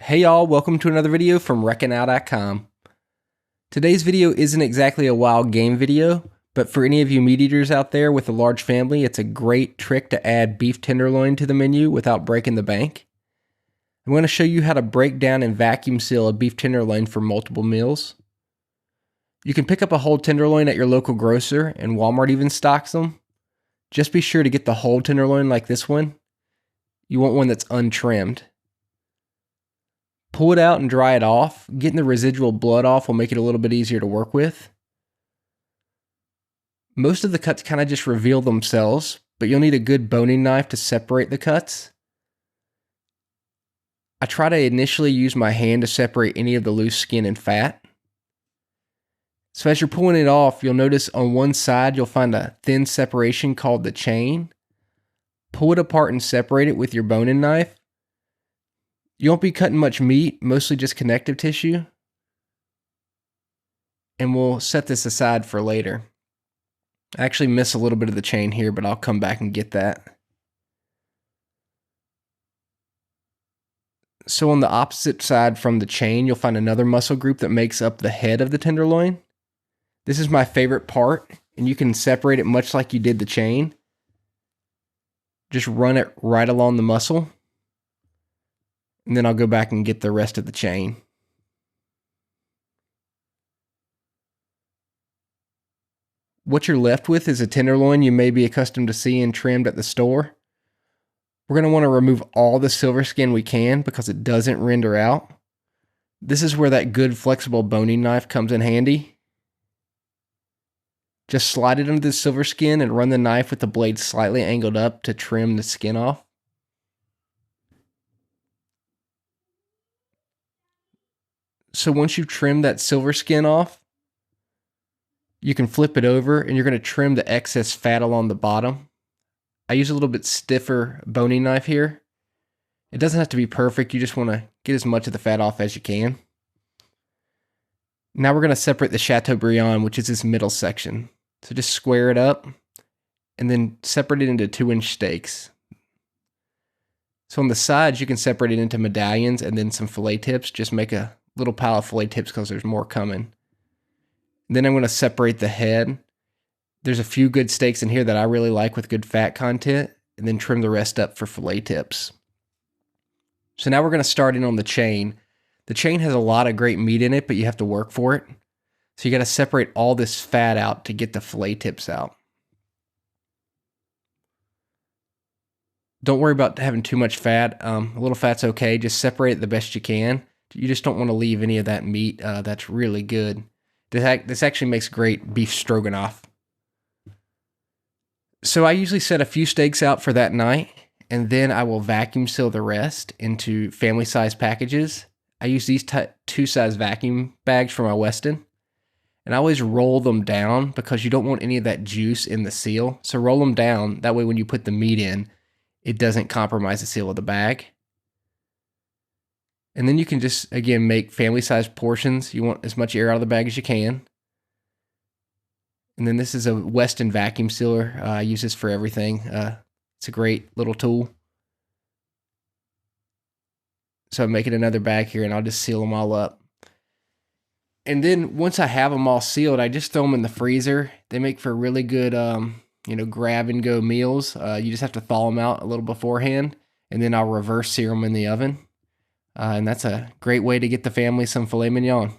Hey y'all, welcome to another video from WreckingOut.com. Today's video isn't exactly a wild game video, but for any of you meat eaters out there with a large family, it's a great trick to add beef tenderloin to the menu without breaking the bank. I'm going to show you how to break down and vacuum seal a beef tenderloin for multiple meals. You can pick up a whole tenderloin at your local grocer, and Walmart even stocks them. Just be sure to get the whole tenderloin like this one. You want one that's untrimmed. Pull it out and dry it off. Getting the residual blood off will make it a little bit easier to work with. Most of the cuts kind of just reveal themselves, but you'll need a good boning knife to separate the cuts. I try to initially use my hand to separate any of the loose skin and fat. So as you're pulling it off, you'll notice on one side you'll find a thin separation called the chain. Pull it apart and separate it with your boning knife. You won't be cutting much meat, mostly just connective tissue. And we'll set this aside for later. I actually miss a little bit of the chain here, but I'll come back and get that. So on the opposite side from the chain, you'll find another muscle group that makes up the head of the tenderloin. This is my favorite part, and you can separate it much like you did the chain. Just run it right along the muscle. And then I'll go back and get the rest of the chain. What you're left with is a tenderloin you may be accustomed to seeing trimmed at the store. We're going to want to remove all the silver skin we can because it doesn't render out. This is where that good flexible boning knife comes in handy. Just slide it under the silver skin and run the knife with the blade slightly angled up to trim the skin off. So once you've trimmed that silver skin off, you can flip it over and you're going to trim the excess fat along the bottom. I use a little bit stiffer boning knife here. It doesn't have to be perfect. You just want to get as much of the fat off as you can. Now we're going to separate the Chateaubriand, which is this middle section. So just square it up and then separate it into 2-inch steaks. So on the sides, you can separate it into medallions and then some fillet tips. Just make a little pile of fillet tips because there's more coming. Then I'm going to separate the head. There's a few good steaks in here that I really like with good fat content, and then trim the rest up for fillet tips. So now we're going to start in on the chain. The chain has a lot of great meat in it, but you have to work for it. So you got to separate all this fat out to get the fillet tips out. Don't worry about having too much fat. A little fat's okay. Just separate it the best you can. You just don't want to leave any of that meat. That's really good. This actually makes great beef stroganoff. So I usually set a few steaks out for that night, and then I will vacuum seal the rest into family size packages. I use these 2-size vacuum bags from my Weston, and I always roll them down because you don't want any of that juice in the seal. So roll them down. That way when you put the meat in, it doesn't compromise the seal of the bag. And then you can just, again, make family-sized portions. You want as much air out of the bag as you can. And then this is a Weston vacuum sealer. I use this for everything. It's a great little tool. So I'm making another bag here, and I'll just seal them all up. And then once I have them all sealed, I just throw them in the freezer. They make for really good, grab-and-go meals. You just have to thaw them out a little beforehand, and then I'll reverse sear them in the oven. And that's a great way to get the family some filet mignon.